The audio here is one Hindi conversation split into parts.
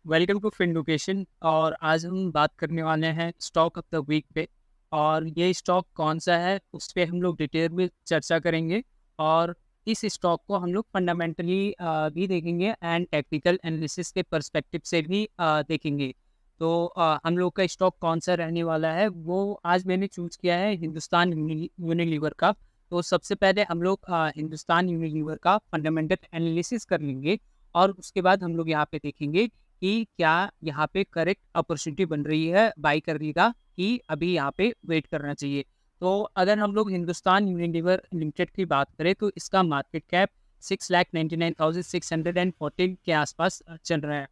Welcome to फिनोकेशन। और आज हम बात करने वाले हैं स्टॉक ऑफ द वीक पे। और ये स्टॉक कौन सा है उस पे हम लोग डिटेल में चर्चा करेंगे। और इस स्टॉक को हम लोग फंडामेंटली भी देखेंगे एंड टेक्निकल एनालिसिस के पर्सपेक्टिव से भी देखेंगे। तो हम लोग का स्टॉक कौन सा रहने वाला है वो आज मैंने चूज किया है हिंदुस्तान यूनिलीवर का। तो सबसे पहले हम लोग हिंदुस्तान यूनिलीवर का फंडामेंटल एनालिसिस कर लेंगे। और उसके बाद हम लोग यहाँ पे देखेंगे कि क्या यहाँ पे करेक्ट अपॉर्चुनिटी बन रही है बाई करने का, कि अभी यहाँ पे वेट करना चाहिए। तो अगर हम लोग हिंदुस्तान यूनिलीवर लिमिटेड की बात करें तो इसका मार्केट कैप 6,99,614 के आसपास चल रहा है।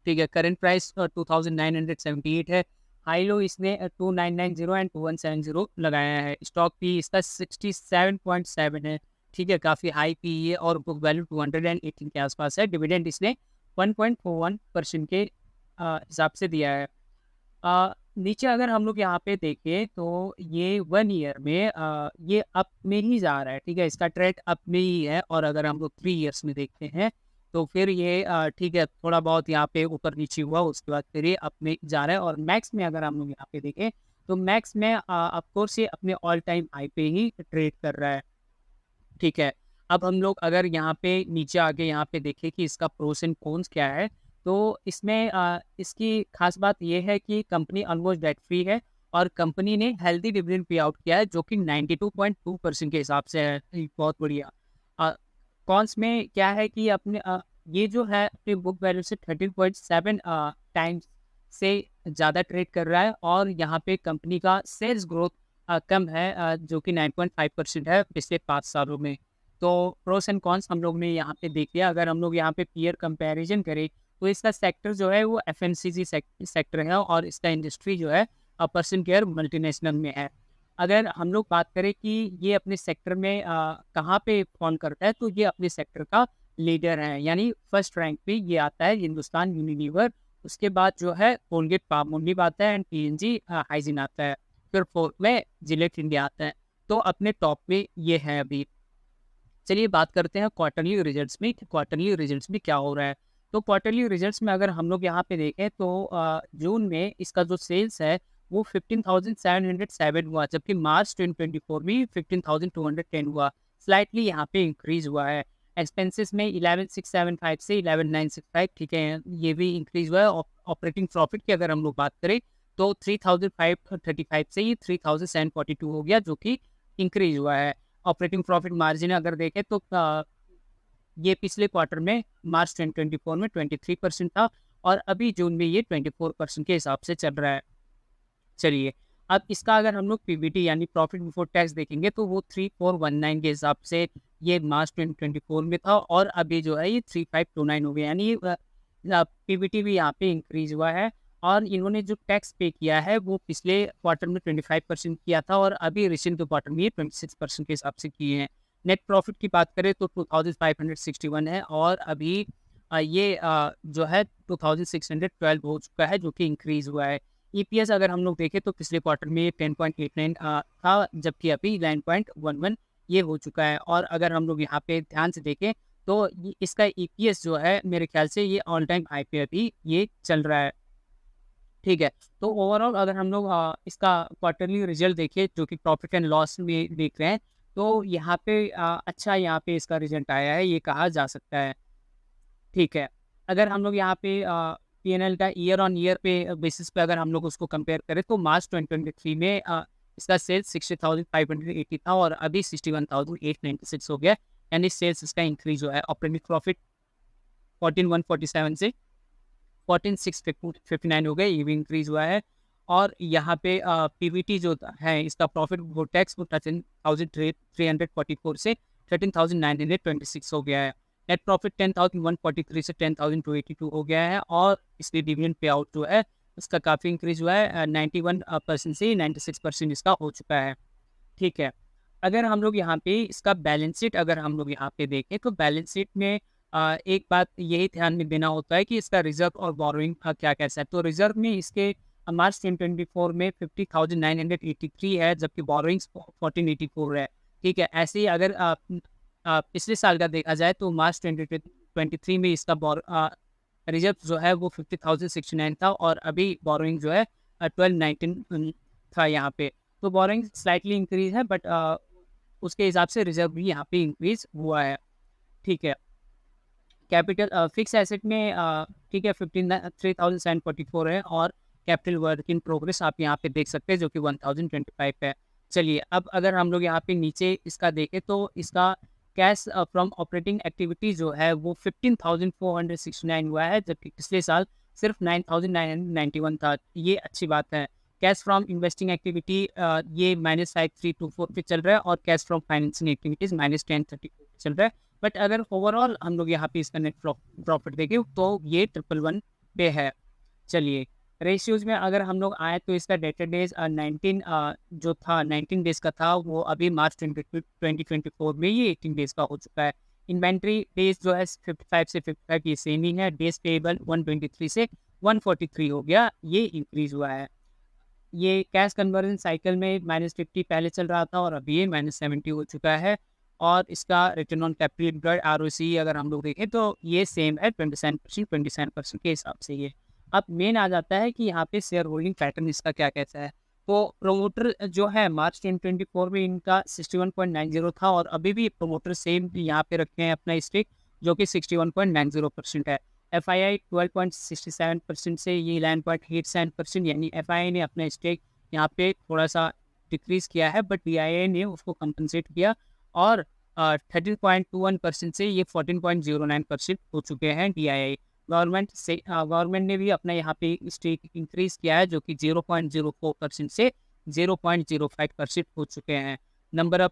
ठीक है, करंट प्राइस 2,978 है। हाई लो इसने 2,990 एंड 2,170 लगाया है। स्टॉक पी इसका 67.7 है। ठीक है, काफ़ी हाई पी है और बुक वैल्यू 218 के आसपास है। डिविडेंड इसने 1.41% के हिसाब से दिया है। नीचे अगर हम लोग यहाँ पे देखें तो ये 1 ईयर में ये अप में ही जा रहा है। ठीक है, इसका ट्रेंड अप में ही है। और अगर हम लोग 3 ईयर्स में देखते हैं तो फिर ये ठीक है, थोड़ा बहुत यहाँ पे ऊपर नीचे हुआ, उसके बाद फिर ये अप में जा रहा है। और मैक्स में अगर हम लोग यहाँ पे देखें तो मैक्स में ऑफ कोर्स ये अपने ऑल टाइम हाई पे ही ट्रेड कर रहा है। ठीक है, अब हम लोग अगर यहाँ पे नीचे आके यहाँ पे देखें कि इसका प्रोस एंड कॉन्स क्या है, तो इसमें इसकी खास बात ये है कि कंपनी ऑलमोस्ट डेट फ्री है। और कंपनी ने हेल्दी डिविडेंड पे आउट किया है जो कि 92.2% के हिसाब से है। ये बहुत बढ़िया। कॉन्स में क्या है कि अपने ये जो है अपने बुक वैल्यू से 13.7 टाइम्स से ज़्यादा ट्रेड कर रहा है। और यहाँ पे कंपनी का सेल्स ग्रोथ कम है, जो कि 9.5% है पिछले 5 सालों में। तो प्रोस एंड कॉन्स हम लोग ने यहाँ पे देख लिया। अगर हम लोग यहाँ पे पीयर कंपैरिजन करें तो इसका सेक्टर जो है वो एफएमसीजी सेक्टर है और इसका इंडस्ट्री जो है पर्सन केयर मल्टीनेशनल में है। अगर हम लोग बात करें कि ये अपने सेक्टर में कहाँ पे फॉल करता है, तो ये अपने सेक्टर का लीडर है, यानी फर्स्ट रैंक पे ये आता है हिंदुस्तान यूनिलीवर। उसके बाद जो है कोलगेट पामोलिव आता है एंड पीएनजी हाइजीन आता है। फिर फोर्थ में जिलेट इंडिया आता है। तो अपने टॉप में ये है अभी। चलिए बात करते हैं क्वार्टरली रिजल्ट्स में कि क्वार्टरली रिजल्ट्स में क्या हो रहा है। तो क्वार्टरली रिजल्ट्स में अगर हम लोग यहाँ पे देखें तो जून में इसका जो सेल्स है वो 15,707 हुआ, जबकि मार्च 2024 में 15,210 हुआ। स्लाइटली यहाँ पे इंक्रीज हुआ है। एक्सपेंसेस में 11,675 से 11,965, ठीक है, ये भी इंक्रीज हुआ है। ऑपरेटिंग प्रॉफिट की अगर हम लोग बात करें तो 3,535 से ये 3,742 हो गया, जो कि इंक्रीज हुआ है। ऑपरेटिंग प्रॉफिट मार्जिन अगर देखें तो ये पिछले क्वार्टर में मार्च 2024 में 23% था और अभी जून में ये 24% के हिसाब से चल रहा है। चलिए, अब इसका अगर हम लोग पीबीटी यानी प्रॉफिट बिफोर टैक्स देखेंगे तो वो 3,419 के हिसाब से ये मार्च 2024 में था और अभी जो है ये 3,529 हो गया, यानी पीबीटी भी यहाँ पे इंक्रीज हुआ है। और इन्होंने जो टैक्स पे किया है वो पिछले क्वार्टर में 25% किया था और अभी रिसेंट क्वार्टर में ये 26% के हिसाब से किए हैं। नेट प्रॉफिट की बात करें तो 2,561 है और अभी ये जो है 2,612 हो चुका है, जो कि इंक्रीज हुआ है। ईपीएस अगर हम लोग देखें तो पिछले क्वार्टर में 10.89 था, जबकि अभी 9.11 ये हो चुका है। और अगर हम लोग यहाँ पे ध्यान से देखें तो इसका ईपीएस जो है मेरे ख्याल से ये ऑल टाइम हाई पे अभी ये चल रहा है। ठीक है, तो ओवरऑल अगर हम लोग इसका क्वार्टरली रिजल्ट देखें जो कि प्रॉफिट एंड लॉस में देख रहे हैं तो यहाँ पे अच्छा यहाँ पे इसका रिजल्ट आया है, ये कहा जा सकता है। ठीक है, अगर हम लोग यहाँ पे पीएनएल का ईयर ऑन ईयर पे बेसिस पे अगर हम लोग उसको कंपेयर करें तो मार्च 2023 में इसका सेल्स 60,580 था और अभी 61,896 हो गया, यानी सेल्स इसका इंक्रीज हुआ है। ऑपरेटिंग प्रॉफिट 14,147 से 14,659 हो गए, ये भी इंक्रीज हुआ है। और यहाँ पे पीबीटी जो है इसका प्रॉफिट बिफोर टैक्स वो 13,344 से 13,926 हो गया है। नेट प्रॉफिट 10,143 से 10,282 हो गया है और इसलिए डिविडेंड पे आउट जो है उसका काफ़ी इंक्रीज हुआ है, 91% से 96% इसका हो चुका है। ठीक है, अगर हम लोग यहाँ पे इसका बैलेंस शीट अगर हम लोग यहाँ पे देखें तो बैलेंस शीट में एक बात यही ध्यान में देना होता है कि इसका रिजर्व और बोरोइंग का क्या कैसा है। तो रिजर्व में इसके मार्च 2024 में 50,983 है, जबकि बोरोइंग्स 1484 है। ठीक है, ऐसे ही अगर पिछले साल का देखा जाए तो मार्च 2023 में इसका रिजर्व जो है वो 50,069 था और अभी बोरोइंग जो है 1219 था यहाँ पे। तो बोरोइंग स्लाइटली इंक्रीज है, बट उसके हिसाब से रिजर्व भी यहाँ पे इंक्रीज हुआ है। ठीक है, कैपिटल फिक्स एसेट में ठीक है 53,744 है, और कैपिटल वर्क इन प्रोग्रेस आप यहाँ पे देख सकते हैं जो कि 1025 है। चलिए, अब अगर हम लोग यहाँ पे नीचे इसका देखें तो इसका कैश फ्रॉम ऑपरेटिंग एक्टिविटी जो है वो 15,469 हुआ है, जबकि पिछले साल सिर्फ 9,991 था। ये अच्छी बात है। कैश फ्रॉम इन्वेस्टिंग एक्टिविटी ये -5324 पे चल रहा है, और कैश फ्रॉम फाइनेंसिंग एक्टिविटीज -1034 पे चल रहा है। बट अगर ओवरऑल हम लोग यहाँ पे इसका नेट प्रॉफिट देखें तो ये 111 पे है। चलिए, रेशियोज में अगर हम लोग आए तो इसका डेटर डेज 19 जो था 19 डेज का था, वो अभी मार्च 2024 में ये 18 डेज का हो चुका है। इन्वेंट्री डेज जो है 55 से 55 ये सेम ही है। डेज पेबल 123 से 143 हो गया, ये इंक्रीज हुआ है। ये कैश कन्वर्जन साइकिल में -50 पहले चल रहा था और अभी ये -70 हो चुका है। और इसका return on capital employed ROCE अगर हम लोग देखें तो ये सेम है 27% के हिसाब से ये। अब मेन आ जाता है कि यहाँ पे शेयर होल्डिंग पैटर्न इसका क्या कैसा है। तो प्रोमोटर जो है मार्च 2024 में इनका 61.90 था, और अभी भी प्रोमोटर सेम यहाँ पे रखे हैं अपना स्टेक, जो कि 61.90% है। FII 12.67% से ये 11.87%, यानी FII ने अपना स्टेक यहाँ पे थोड़ा सा डिक्रीज किया है, बट DII ने उसको कंपनसेट किया, और 13.21% से ये 14.09% हो चुके हैं DII। गवर्नमेंट ने भी अपना यहाँ पे स्टेक इंक्रीज किया है, जो कि 0.04% से 0.05% हो चुके हैं। नंबर ऑफ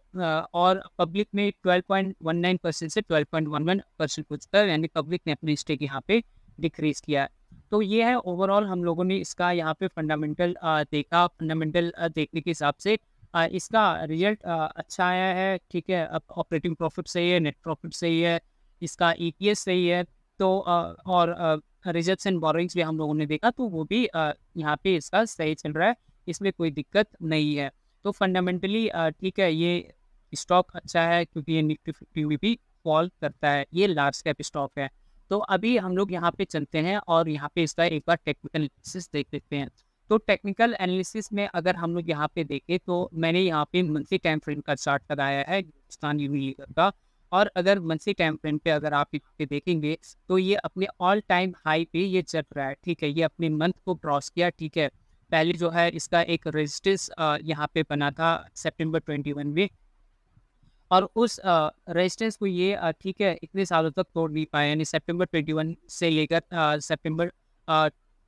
और पब्लिक में 12.19% से 12.11% हो चुका है, यानी पब्लिक ने अपनी स्टेक यहाँ पे डिक्रीज किया है। तो ये है ओवरऑल हम लोगों ने इसका यहाँ पे फंडामेंटल देखा। फंडामेंटल देखने के हिसाब से इसका रिजल्ट अच्छा आया है। ठीक है, अब ऑपरेटिंग प्रॉफिट सही है, नेट प्रॉफिट सही है, इसका EPS सही है। तो और रिजर्व्स एंड बोरोइंग्स भी हम लोगों ने देखा, तो वो भी यहाँ पे इसका सही चल रहा है, इसमें कोई दिक्कत नहीं है। तो फंडामेंटली ठीक है, ये स्टॉक अच्छा है क्योंकि ये निफ्टी 50 में भी फॉल करता है, ये लार्ज कैप स्टॉक है। तो अभी हम लोग यहाँ पे चलते हैं और यहाँ पे इसका एक बार टेक्निकल एनालिसिस देख लेते हैं। तो टेक्निकल एनालिसिस में अगर हम लोग यहाँ पे देखें तो मैंने यहाँ पे मंथली टाइम फ्रेम का चार्ट लगाया है हिंदुस्तान यूनिलीवर का। और अगर मंथली टाइम फ्रेम पे अगर आप यहाँ पे देखेंगे तो ये अपने ऑल टाइम हाई पे ये चल रहा है। ठीक है, ये अपने मंथ को क्रॉस किया। ठीक है, पहले जो है इसका एक रेजिस्टेंस यहाँ पे बना था सितंबर 21 में, और उस रेजिस्टेंस को ये ठीक है इतने सालों तक तोड़ नहीं पाया, यानी सितंबर 21 से लेकर सितंबर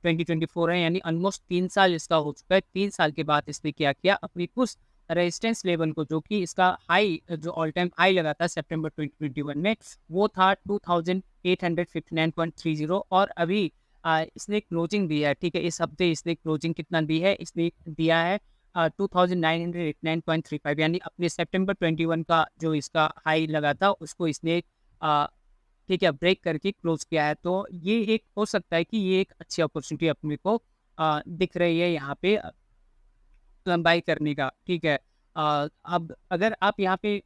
2024 है, यानी ऑलमोस्ट 3 साल इसका हो चुका है। 3 साल के बाद इसने क्या किया, अपनी उस रेजिस्टेंस लेवल को, जो कि इसका हाई जो ऑल टाइम हाई लगा था सितंबर 2021 में, वो था 2859.30, और अभी इसने क्लोजिंग दिया है। ठीक है, इस हफ्ते इसने क्लोजिंग कितना दी है, इसने दिया है 2989.35, यानी अपने सितंबर 21 का जो इसका हाई लगा था उसको इसने ठीक है ब्रेक करके क्लोज किया है। तो ये एक हो सकता है कि ये एक अच्छी अपॉर्चुनिटी अपने को दिख रही है यहाँ पे बाई करने का। ठीक है, अब अगर आप यहाँ पे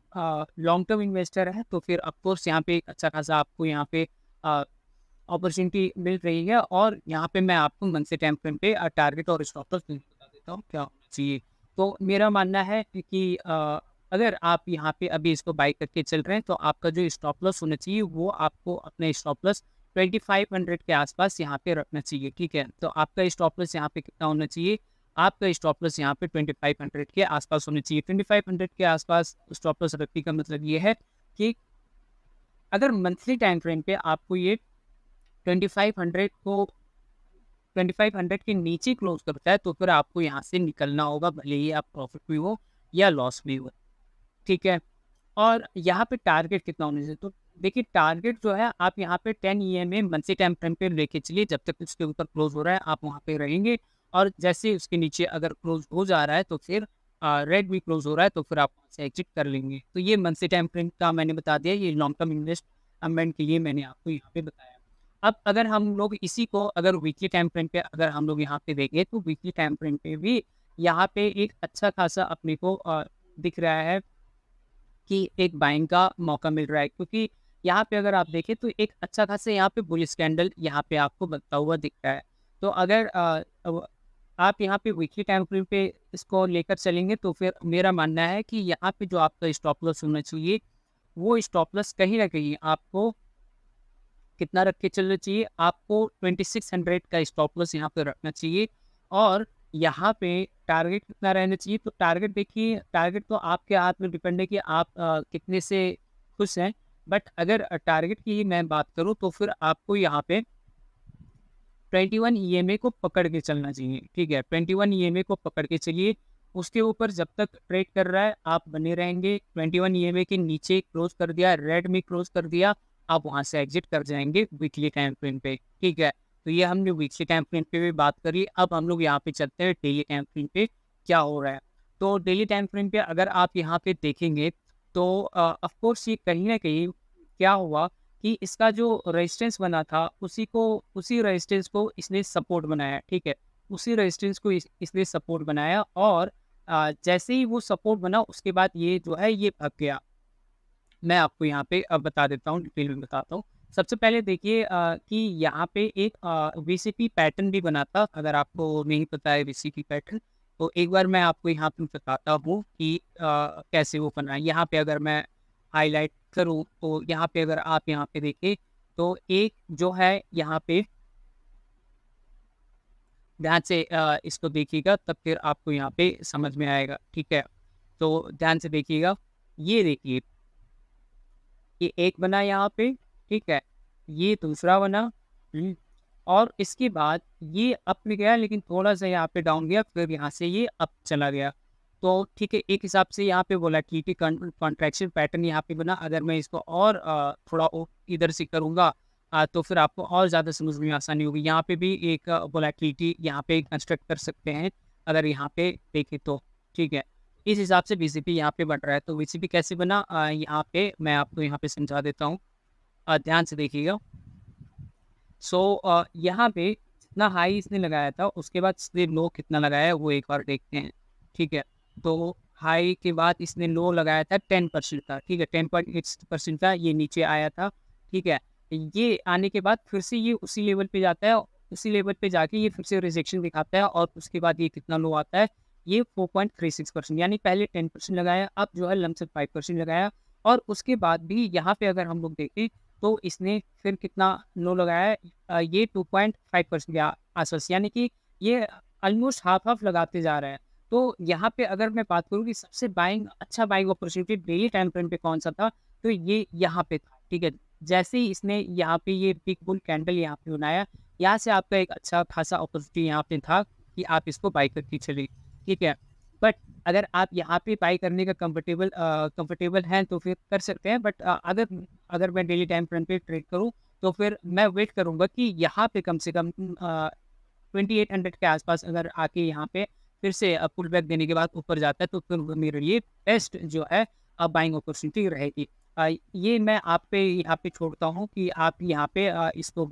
लॉन्ग टर्म इन्वेस्टर हैं तो फिर ऑफकोर्स यहाँ पे अच्छा खासा आपको यहाँ पे अपॉर्चुनिटी मिल रही है। और यहाँ पे मैं आपको मंथली टाइम फ्रेम पे टारगेट और स्टॉप लॉस बता देता हूँ क्या होना चाहिए। तो मेरा मानना है कि अगर आप यहाँ पे अभी इसको बाई करके चल रहे हैं तो आपका जो स्टॉप लॉस होना चाहिए वो आपको अपने स्टॉप लॉस 2500 के आसपास यहाँ पे रखना चाहिए। ठीक है, तो आपका स्टॉप लॉस यहाँ पे कितना होना चाहिए, आपका स्टॉप लॉस यहाँ पे 2500 के आसपास होना चाहिए। 2500 के आसपास स्टॉप लॉस रखने का मतलब ये है कि अगर मंथली टाइम फ्रेम पे आपको ये 2500 के नीचे क्लोज करता है तो फिर आपको यहाँ से निकलना होगा, भले ही आप प्रॉफिट में हो या लॉस में हो। ठीक है, और यहाँ पे टारगेट कितना होना चाहिए, तो देखिए टारगेट जो है आप यहाँ पे 10 EMA मंथली टाइम फ्रेम पे लेके चलिए। जब तक उसके ऊपर क्लोज हो रहा है आप वहाँ पे रहेंगे, और जैसे उसके नीचे अगर क्लोज हो जा रहा है तो फिर रेड भी क्लोज हो रहा है तो फिर आप वहाँ से एग्जिट कर लेंगे। तो ये मंथली टाइम फ्रेम का मैंने बता दिया, ये लॉन्ग टर्म इन्वेस्टमेंट के लिए मैंने आपको यहाँ पे बताया। अब अगर हम लोग इसी को अगर वीकली टाइम फ्रेम पे अगर हम लोग यहाँ पे देखें तो वीकली टाइम फ्रेम पे भी यहाँ पे एक अच्छा खासा अपने को दिख रहा है कि एक बाइंग का मौका मिल रहा है, क्योंकि यहाँ पे अगर आप देखें तो एक अच्छा खासा यहाँ पे बुलिश कैंडल यहाँ पे आपको बनता हुआ दिख रहा है। तो अगर आप यहाँ पे वीकली टाइम फ्रेम पे इसको लेकर चलेंगे तो फिर मेरा मानना है कि यहाँ पे जो आपका स्टॉप लॉस होना चाहिए, वो स्टॉप लॉस कहीं न कहीं आपको कितना रख के चलना चाहिए, आपको 2600 का स्टॉप लॉस यहाँ पे रखना चाहिए। और यहाँ पे टारगेट कितना रहना चाहिए, तो टारगेट देखिए, टारगेट तो आपके हाथ में डिपेंड है कि आप कितने से खुश हैं। बट अगर टारगेट की ही मैं बात करूँ तो फिर आपको यहाँ पे 21 ईएमए को पकड़ के चलना चाहिए, ठीक है? 21 ईएमए को पकड़ के चलिए, उसके ऊपर जब तक ट्रेड कर रहा है आप बने रहेंगे। 21 ईएमए के नीचे क्लोज कर दिया, रेड में क्लोज कर दिया, आप वहाँ से एग्जिट कर जाएँगे वीकली टाइम फ्रेम पे, ठीक है? तो ये हमने वीकली टाइम फ्रेम पे भी बात करी। अब हम लोग यहाँ पे चलते हैं डेली टाइम फ्रेम पे क्या हो रहा है। तो डेली टाइम फ्रेम पे अगर आप यहाँ पे देखेंगे तो ऑफ कोर्स ये कहीं न कहीं क्या हुआ कि इसका जो रेजिस्टेंस बना था उसी रेजिस्टेंस को इसने सपोर्ट बनाया, ठीक है? उसी रेजिस्टेंस को इसने सपोर्ट बनाया और जैसे ही वो सपोर्ट बना उसके बाद ये जो है ये भाग गया। मैं आपको यहाँ पे बता देता हूँ, डिटेल में बताता हूँ। सबसे पहले देखिए कि यहाँ पे एक वीसीपी पैटर्न भी बना था। अगर आपको नहीं पता है वीसीपी पैटर्न, तो एक बार मैं आपको यहाँ पे बताता हूँ कि कैसे वो बना है। यहाँ पे अगर मैं हाइलाइट करूँ तो यहाँ पे अगर आप यहाँ पे देखें तो एक जो है यहाँ पे ध्यान से इसको देखिएगा तब फिर आपको यहाँ पे समझ में आएगा, ठीक है? तो ध्यान से देखिएगा, ये देखिए, ये एक बना यहाँ पे, ठीक है? ये दूसरा बना, हुँ, और इसके बाद ये अप में गया लेकिन थोड़ा-सा यहाँ पे डाउन गया, फिर यहाँ से ये अप चला गया। तो ठीक है, एक हिसाब से यहाँ पे वोलेटिलिटी कॉन्ट्रैक्शन पैटर्न यहाँ पे बना। अगर मैं इसको और थोड़ा इधर से करूँगा तो फिर आपको और ज़्यादा समझ में आसानी होगी। यहाँ पे भी एक वोलेटिलिटी यहाँ पे कंस्ट्रक्ट कर सकते हैं, अगर यहाँ पे देखें तो, ठीक है? इस हिसाब से वीसीपी यहाँ पे बन रहा है। तो वीसीपी कैसे बना यहाँ पे मैं आपको यहाँ पे समझा देता हूँ। ध्यान से देखिएगा। सो यहाँ पे जितना हाई इसने लगाया था उसके बाद इसने लो कितना लगाया है वो एक बार देखते हैं, ठीक है? तो हाई के बाद इसने लो लगाया था 10% का, ठीक है? 10.8% का ये नीचे आया था, ठीक है? ये आने के बाद फिर से ये उसी लेवल पे जाता है, उसी लेवल पे जाके ये फिर से रिजेक्शन दिखाता है और उसके बाद ये कितना लो आता है, ये 4.36%, यानी पहले 10% लगाया, अब जो है लमसम 5% लगाया। और उसके बाद भी यहाँ पे अगर हम लोग देखें तो इसने फिर कितना लो लगाया है, ये 2.5% के आसपास, यानी कि ये ऑलमोस्ट हाफ-हाफ लगाते जा रहा है। तो यहाँ पे अगर मैं बात करूँ कि सबसे अच्छा buying opportunity daily time frame पे कौन-सा था, तो ये यहाँ पे था, ठीक है? जैसे ही इसने यहाँ पे ये बिग बुल कैंडल यहाँ पे बनाया, यहाँ से आपका एक अच्छा खासा अपॉर्चुनिटी यहाँ पे था कि आप इसको बाय करके चलिए, ठीक है? बट अगर आप यहाँ पे बाय करने का कंफर्टेबल हैं तो फिर कर सकते हैं। बट अगर मैं डेली टाइम फ्रेम पे ट्रेड करूँ तो फिर मैं वेट करूँगा कि यहाँ पे कम से कम 2800 के आसपास अगर आके यहाँ पे फिर से पुल बैक देने के बाद ऊपर जाता है तो फिर वो मेरे लिए बेस्ट जो है बाइंग अपॉर्चुनिटी रहेगी। ये मैं आप पे यहाँ पे छोड़ता हूँ कि आप यहाँ पे इसको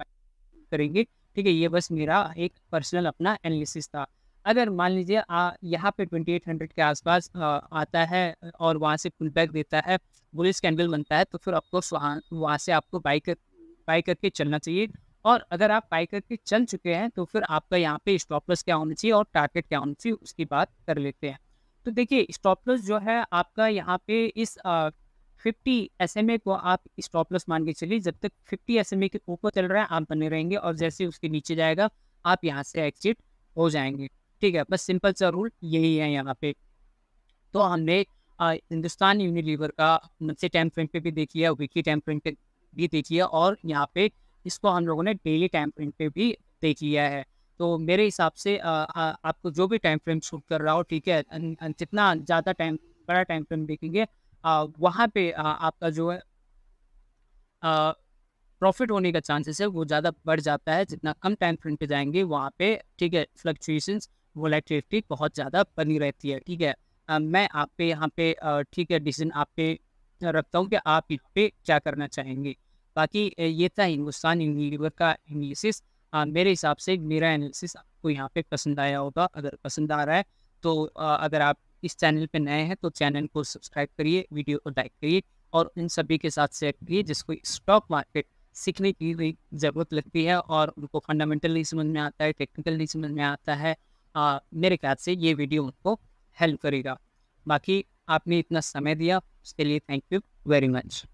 करेंगे, ठीक है? ये बस मेरा एक पर्सनल अपना एनालिसिस था। अगर मान लीजिए यहाँ पे 2800 के आसपास आता है और वहाँ से पुल बैक देता है, बुलिश कैंडल बनता है, तो फिर ऑफकोर्स वहाँ वहाँ से आपको बाय करके चलना चाहिए। और अगर आप बाय करके चल चुके हैं तो फिर आपका यहाँ पे स्टॉप लॉस क्या होना चाहिए और टारगेट क्या होना चाहिए उसकी बात कर लेते हैं। तो देखिए, स्टॉप लॉस जो है आपका यहाँ पे इस 50 एसएमए को आप स्टॉप लॉस मान के चलिए। जब तक 50 एसएमए के ऊपर चल रहा है आप बने रहेंगे और जैसे ही उसके नीचे जाएगा आप यहाँ से एग्जिट हो जाएँगे, ठीक है? बस सिंपल सा रूल यही है यहाँ पे। तो हमने हिंदुस्तान यूनिलीवर का मंथली टाइम फ्रेम पे भी देख लिया, वीकली टाइम फ्रेम पे भी देख लिया और यहाँ पे इसको हम लोगों ने डेली टाइम फ्रेम पे भी देख लिया है। तो मेरे हिसाब से आपको जो भी टाइम फ्रेम सूट कर रहा हो, ठीक है? जितना ज़्यादा टाइम बड़ा टाइम फ्रेम देखेंगे वहाँ पे आपका जो है अ, प्रॉफ़िट होने का चांसेस है वो ज़्यादा बढ़ जाता है। जितना कम टाइम फ्रेम पे जाएँगे वहाँ पे, ठीक है, फ्लक्चुएशंस, वोलेटिलिटी बहुत ज़्यादा बनी रहती है, ठीक है? मैं आप पे यहाँ पे ठीक है, डिसीज़न आप पे रखता हूँ कि आप इस पे क्या करना चाहेंगे। बाकी ये था हिंदुस्तान यूनिलीवर का एनालिसिस। मेरे हिसाब से मेरा एनालिसिस आपको यहाँ पे पसंद आया होगा। अगर पसंद आ रहा है तो अगर आप इस चैनल पे नए हैं तो चैनल को सब्सक्राइब करिए, वीडियो को लाइक करिए और उन सभी के साथ शेयर करिए जिसको स्टॉक मार्केट सीखने की भी ज़रूरत लगती है और उनको फंडामेंटल नहीं समझ में आता है, टेक्निकल नहीं समझ में आता है। मेरे ख्याल से ये वीडियो उनको हेल्प करेगा। बाकी आपने इतना समय दिया उसके लिए थैंक यू वेरी मच।